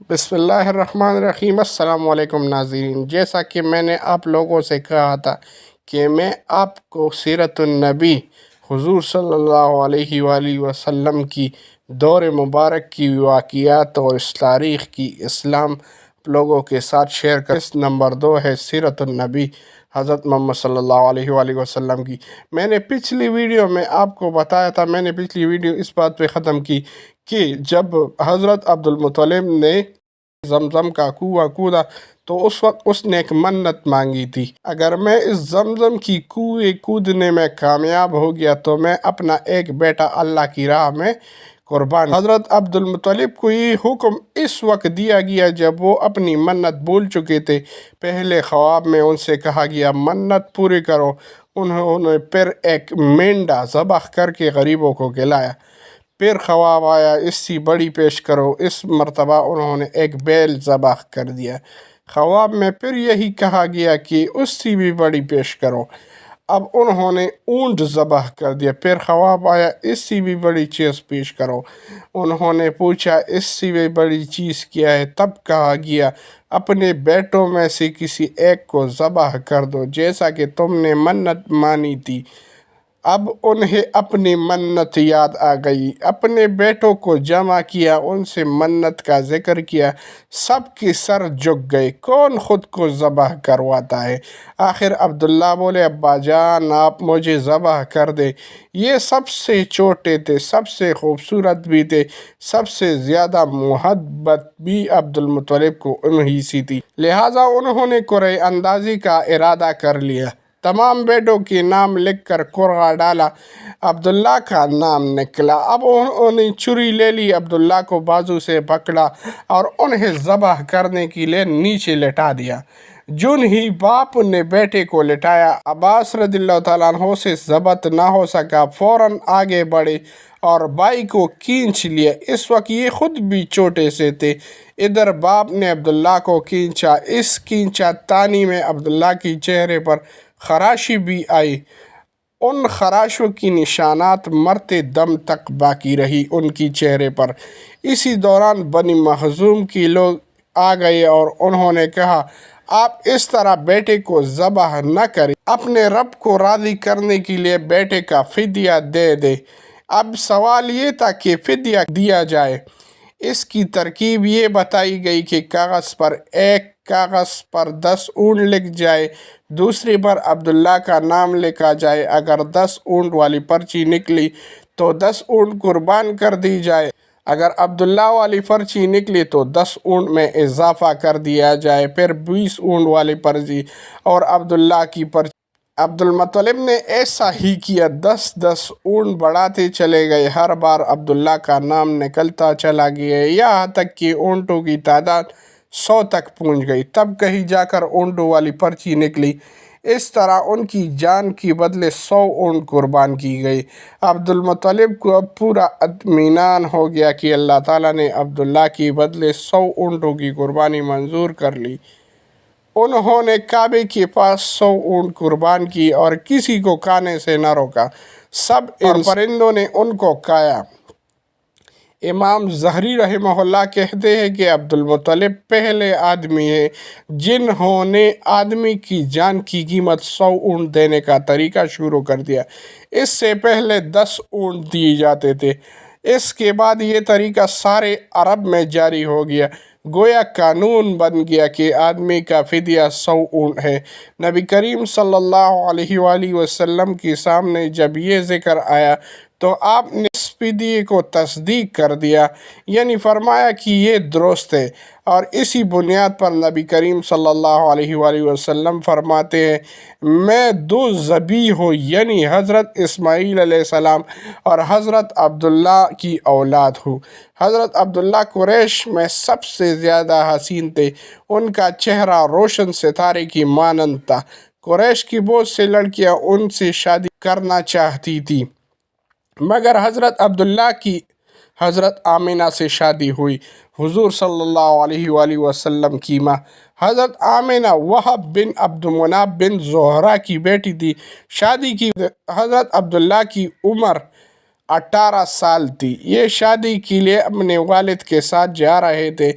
बिस्मिल्लाहिर्रहमानिर्रहीम। अस्सलाम वालेकुम नाज़रीन। जैसा कि मैंने आप लोगों से कहा था कि मैं आपको सीरतुन्नबी हुज़ूर सल्लल्लाहु अलैहि वआलिहि वसल्लम की दौर मुबारक की वाक़ियात और इस तारीख़ की इस्लाम लोगों के साथ शेयर कर। इस नंबर 2 है सीरतुन्नबी हज़रत मोहम्मद सल्लल्लाहु अलैहि वआलिहि वसल्लम की। मैंने पिछली वीडियो में आपको बताया था, मैंने पिछली वीडियो इस बात पे ख़त्म की कि जब हज़रत अब्दुल मुत्तलिब ने जमजम का कुआं कूदा तो उस वक्त उसने एक मन्नत मांगी थी, अगर मैं इस जमजम की कुएं कूदने में कामयाब हो गया तो मैं अपना एक बेटा अल्लाह की राह में कुर्बान। हज़रत अब्दुल मुत्तलिब को ये हुक्म इस वक्त दिया गया जब वो अपनी मन्नत भूल चुके थे। पहले ख्वाब में उनसे कहा गया मन्नत पूरी करो। उन्होंने फिर एक मेंढा ज़बह करके गरीबों को खिलाया। फिर ख्वाब आया इससे बड़ी पेश करो। इस मर्तबा उन्होंने एक बैल ज़बह कर दिया। ख्वाब में फिर यही कहा गया कि उससे भी बड़ी पेश करो। अब उन्होंने ऊंट ज़बह कर दिया। फिर ख्वाब आया इससे भी बड़ी चीज़ पेश करो। उन्होंने पूछा इससे भी बड़ी चीज़ क्या है। तब कहा गया अपने बेटों में से किसी एक को ज़बह कर दो जैसा कि तुमने मन्नत मानी थी। अब उन्हें अपनी मन्नत याद आ गई। अपने बेटों को जमा किया, उनसे मन्नत का जिक्र किया। सबके सर झुक गए। कौन ख़ुद को ज़बह करवाता है। आखिर अब्दुल्ला बोले अब्बा जान आप मुझे ज़बह कर दे। ये सबसे छोटे थे, सबसे खूबसूरत भी थे, सबसे ज़्यादा मोहब्बत भी अब्दुल मुत्तलिब को उन्हीं सी थी। लिहाजा उन्होंने कुर्रे अंदाज़ी का इरादा कर लिया। तमाम बेटों के नाम लिखकर कुर्रा डाला। अब्दुल्ला का नाम निकला। अब उन्होंने छुरी ले ली, अब्दुल्ला को बाजू से पकड़ा और उन्हें ज़बह करने के लिए नीचे लेटा दिया। जुन ही बाप ने बेटे को लिटाया, अब्बास रज़ियल्लाहु ताला अन्हु से ज़ब्त ना हो सका, फ़ौरन आगे बढ़े और भाई को खींच लिया। इस वक्त ये ख़ुद भी छोटे से थे। इधर बाप ने अब्दुल्ला को खींचा। इस खींचा तानी में अब्दुल्ला के चेहरे पर खराशी भी आई। उन खराशों की निशानात मरते दम तक बाकी रही उनकी चेहरे पर। इसी दौरान बनी मखज़ूम के लोग आ गए और उन्होंने कहा आप इस तरह बेटे को ज़बह न करें। अपने रब को राज़ी करने के लिए बेटे का फ़िदिया दे दे। अब सवाल ये था कि फ़िदिया दिया जाए। इसकी तरकीब ये बताई गई कि कागज़ पर 10 ऊँट लिख जाए, दूसरी पर अब्दुल्ला का नाम लिखा जाए। अगर 10 ऊँट वाली पर्ची निकली तो 10 ऊँट कुर्बान कर दी जाए। अगर अब्दुल्ला वाली पर्ची निकली तो 10 ऊँट में इजाफ़ा कर दिया जाए। फिर 20 ऊँट वाली पर्ची और अब्दुल्ला की पर्ची। अब्दुल मुत्तलिब ने ऐसा ही किया। 10-10 ऊँट बढ़ाते चले गए। हर बार अब्दुल्ला का नाम निकलता चला गया, यहाँ तक कि ऊँटों की तादाद 100 तक पहुँच गई। तब कहीं जाकर ऊँटों वाली पर्ची निकली। इस तरह उनकी जान के बदले 100 ऊँट कुर्बान की गई। अब्दुल मुत्तलिब को अब पूरा इत्मीनान हो गया कि अल्लाह ताला ने अब्दुल्ला के बदले 100 ऊँटों की कुर्बानी मंजूर कर ली। उन्होंने काबे के पास 100 ऊँट कुर्बान की और किसी को खाने से न रोका। सब इन परिंदों ने उनको खाया। इमाम ज़हरी रहमहुल्लाह कहते हैं कि अब्दुल मुत्तलिब पहले आदमी है जिन्होंने आदमी की जान की कीमत 100 ऊँट देने का तरीका शुरू कर दिया। इससे पहले 10 ऊँट दिए जाते थे। इसके बाद ये तरीका सारे अरब में जारी हो गया। गोया कानून बन गया कि आदमी का फ़िदिया 100 ऊँट है। नबी करीम सल्लल्लाहु अलैहि वसल्लम के सामने जब ये ज़िक्र आया तो आपने इस फ़िदिये को तस्दीक कर दिया, यानी फरमाया कि ये दुरुस्त है। और इसी बुनियाद पर नबी करीम सल्लल्लाहु अलैहि वसल्लम फरमाते हैं मैं 2 ज़बी हो, यानी हज़रत इस्माईल अलैहिस्सलाम और हज़रत अब्दुल्ला की औलाद हूँ। हज़रत अब्दुल्ला कुरैश में सबसे ज़्यादा हसीन थे। उनका चेहरा रोशन सितारे की मानंद था। कुरैश की बहुत सी लड़कियाँ उनसे शादी करना चाहती थी, मगर हज़रत अब्दुल्ला की हज़रत आमिना से शादी हुई। हुज़ूर सल्लल्लाहु अलैहि वसल्लम की माँ हज़रत आमिना वहब बिन अब्दुमनाफ बिन ज़ोहरा की बेटी थी। शादी की हज़रत अब्दुल्ला की उम्र 18 سال تھی۔ یہ شادی کے لیے اپنے والد کے ساتھ جا رہے تھے۔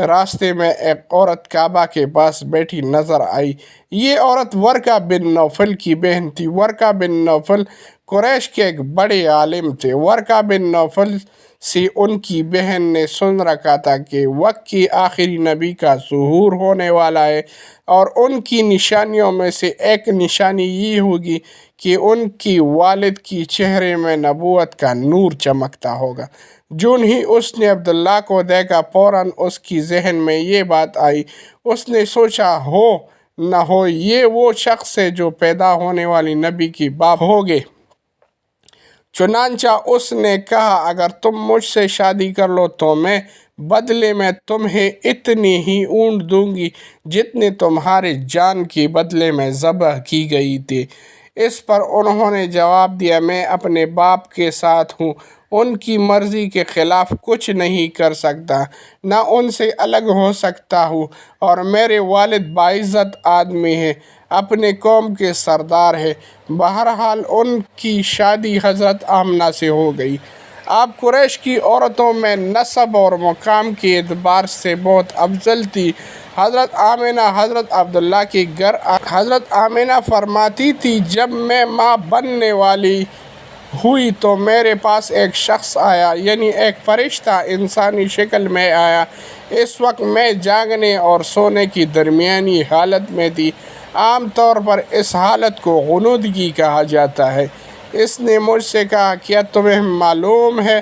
راستے میں ایک عورت کعبہ کے پاس بیٹھی نظر آئی۔ یہ عورت ورقہ بن نوفل کی بہن تھی۔ ورقہ بن نوفل قریش کے ایک بڑے عالم تھے۔ ورقہ بن نوفل سے ان کی بہن نے سن رکھا تھا کہ وقت کی آخری نبی کا ظہور ہونے والا ہے، اور ان کی نشانیوں میں سے ایک نشانی یہ ہوگی کہ ان کی والد کی چہرے میں نبوت کا نور چمکتا ہوگا۔ جون ہی اس نے عبداللہ کو دیکھا، فوراً اس کی ذہن میں یہ بات آئی۔ اس نے سوچا ہو نہ ہو یہ وہ شخص ہے جو پیدا ہونے والی نبی کی باپ ہوگے۔ چنانچہ اس نے کہا اگر تم مجھ سے شادی کر لو تو میں بدلے میں تمہیں اتنی ہی اونٹ دوں گی جتنے تمہارے جان کے بدلے میں ذبح کی گئی تھی۔ اس پر انہوں نے جواب دیا میں اپنے باپ کے ساتھ ہوں، ان کی مرضی کے خلاف کچھ نہیں کر سکتا، نہ ان سے الگ ہو سکتا ہوں، اور میرے والد باعزت آدمی ہیں، اپنے قوم کے سردار ہیں۔ بہرحال ان کی شادی حضرت آمنہ سے ہو گئی۔ آپ قریش کی عورتوں میں نسب اور مقام کے اعتبار سے بہت افضل تھی۔ حضرت آمنہ حضرت عبداللہ کے گھر حضرت آمنہ فرماتی تھی جب میں ماں بننے والی ہوئی تو میرے پاس ایک شخص آیا، یعنی ایک فرشتہ انسانی شکل میں آیا۔ اس وقت میں جاگنے اور سونے کی درمیانی حالت میں تھی۔ عام طور پر اس حالت کو غنودگی کہا جاتا ہے۔ اس نے مجھ سے کہا کیا تمہیں معلوم ہے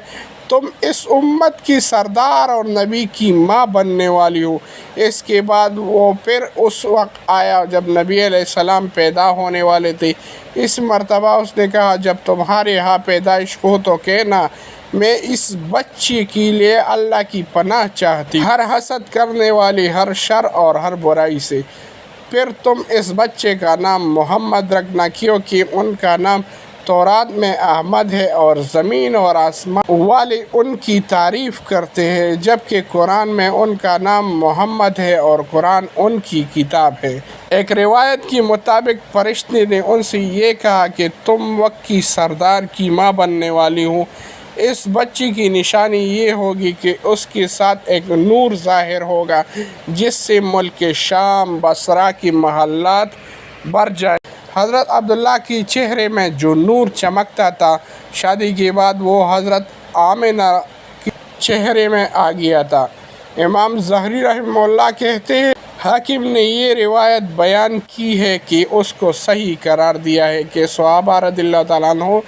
تم اس امت کی سردار اور نبی کی ماں بننے والی ہو؟ اس کے بعد وہ پھر اس وقت آیا جب نبی علیہ السلام پیدا ہونے والے تھے۔ اس مرتبہ اس نے کہا جب تمہارے ہاں پیدائش ہو تو کہنا میں اس بچے کے لیے اللہ کی پناہ چاہتی ہوں، ہر حسد کرنے والی ہر شر اور ہر برائی سے۔ پھر تم اس بچے کا نام محمد رکھنا، کیونکہ ان کا نام تورات میں احمد ہے اور زمین اور آسمان والے ان کی تعریف کرتے ہیں، جبکہ قرآن میں ان کا نام محمد ہے اور قرآن ان کی کتاب ہے۔ ایک روایت کے مطابق فرشتے نے ان سے یہ کہا کہ تم وقت کی سردار کی ماں بننے والی ہو۔ اس بچی کی نشانی یہ ہوگی کہ اس کے ساتھ ایک نور ظاہر ہوگا جس سے ملک شام بصرہ کے محلات بھر جائیں۔ حضرت عبداللہ کے چہرے میں جو نور چمکتا تھا، شادی کے بعد وہ حضرت آمنہ کے چہرے میں آ گیا تھا۔ امام ظاہری رحمہ اللہ کہتے ہیں حاکم نے یہ روایت بیان کی ہے کہ اس کو صحیح قرار دیا ہے کہ صحابہ رضی اللہ تعالیٰ عنہ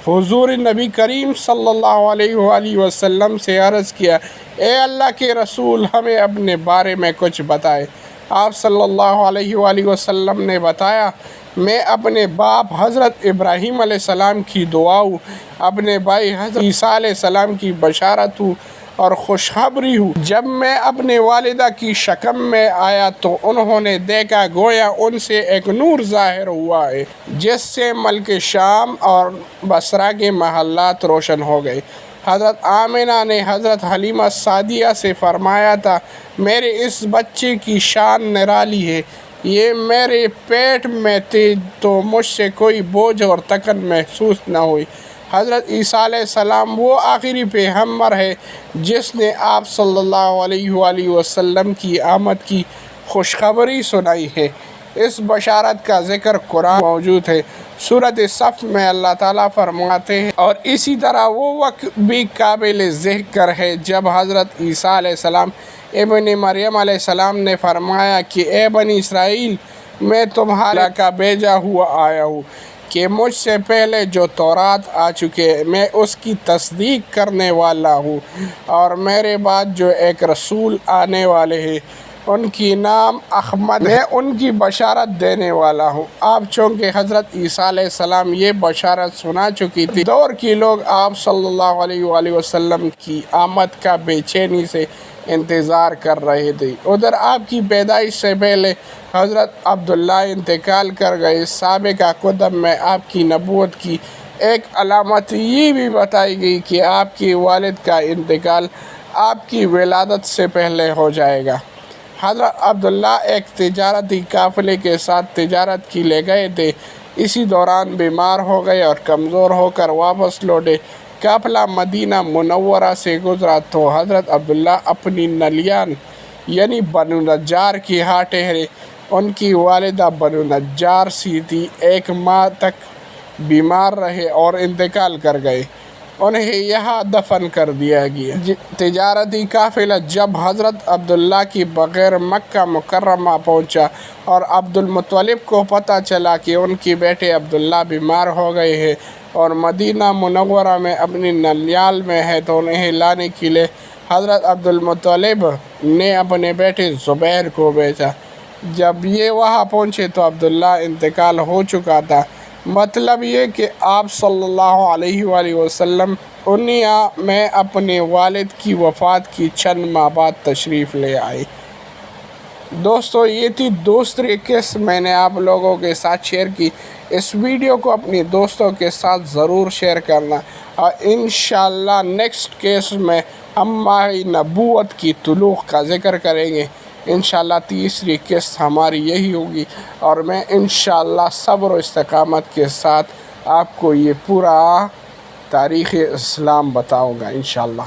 حضور نبی کریم صلی اللہ علیہ وآلہ وسلم سے عرض کیا اے اللہ کے رسول ہمیں اپنے بارے میں کچھ بتائے۔ آپ صلی اللہ علیہ وآلہ وسلم نے بتایا میں اپنے باپ حضرت ابراہیم علیہ السلام کی دعا ہوں، اپنے بھائی حضرت عیسیٰ علیہ السلام کی بشارت ہوں اور خوشخبری ہوں۔ جب میں اپنے والدہ کی شکم میں آیا تو انہوں نے دیکھا گویا ان سے ایک نور ظاہر ہوا ہے جس سے ملک شام اور بصرہ کے محلات روشن ہو گئے۔ حضرت آمنہ نے حضرت حلیمہ سعدیہ سے فرمایا تھا میرے اس بچے کی شان نرالی ہے، یہ میرے پیٹ میں تھے تو مجھ سے کوئی بوجھ اور تکن محسوس نہ ہوئی۔ حضرت عیسیٰ علیہ السلام وہ آخری پیغمبر ہے جس نے آپ صلی اللہ علیہ وآلہ وسلم کی آمد کی خوشخبری سنائی ہے۔ اس بشارت کا ذکر قرآن موجود ہے۔ سورۃ صف میں اللہ تعالیٰ فرماتے ہیں اور اسی طرح وہ وقت بھی قابل ذکر ہے جب حضرت عیسیٰ علیہ السلام ابن مریم علیہ السلام نے فرمایا کہ اے بنی اسرائیل میں تمہارا کا بھیجا ہوا آیا ہوں کہ مجھ سے پہلے جو تورات آ چکے میں اس کی تصدیق کرنے والا ہوں، اور میرے بعد جو ایک رسول آنے والے ہیں ان کی نام احمد میں ان کی بشارت دینے والا ہوں۔ آپ چونکہ حضرت عیسیٰ علیہ السلام یہ بشارت سنا چکی تھی، دور کے لوگ آپ صلی اللہ علیہ وآلہ وسلم کی آمد کا بے چینی سے انتظار کر رہے تھے۔ ادھر آپ کی پیدائش سے پہلے حضرت عبداللہ انتقال کر گئے۔ سابقہ کتب میں آپ کی نبوت کی ایک علامت یہ بھی بتائی گئی کہ آپ کے والد کا انتقال آپ کی ولادت سے پہلے ہو جائے گا۔ حضرت عبداللہ ایک تجارتی قافلے کے ساتھ تجارت کے لیے گئے تھے، اسی دوران بیمار ہو گئے اور کمزور ہو کر واپس لوٹے۔ काफिला मदीना मुनव्वरा से गुजरा तो हज़रत अब्दुल्ला अपनी नलियान यानी बनु नज्जार की यहाँ ठहरे। उनकी वालिदा बनु नज्जार सीधी 1 माह तक बीमार रहे और इंतकाल कर गए। उन्हें यहाँ दफन कर दिया गया। तिजारती काफिला जब हज़रत अब्दुल्ला की बग़ैर मक्का मुकर्रमा पहुँचा और अब्दुल मुत्तलिब को पता चला कि उनके बेटे अब्दुल्ला बीमार हो गए हैं और मदीना मुनव्वरा में अपनी ननियाल में है, तो उन्हें लाने के लिए हज़रत अब्दुल मुत्तलिब ने अपने बेटे ज़ुबैर को भेजा। जब ये वहाँ पहुँचे तो अब्दुल्ला इंतकाल हो चुका था। मतलब ये कि आप सल्लल्लाहु अलैहि वसल्लम दुनिया में अपने वालिद की वफ़ात की चंद माह बाद तशरीफ़ ले आए। दोस्तों, ये थी दूसरी किस्त मैंने आप लोगों के साथ शेयर की। इस वीडियो को अपने दोस्तों के साथ ज़रूर शेयर करना और इंशाअल्लाह नेक्स्ट केस में हम माही नबूवत की तुलूक़ का ज़िक्र करेंगे। इंशाअल्लाह तीसरी किस्त हमारी यही होगी और मैं इंशाअल्लाह सब्र और इस्तिक़ामत के साथ आपको ये पूरा तारीख़ इस्लाम बताऊँगा इंशाअल्लाह।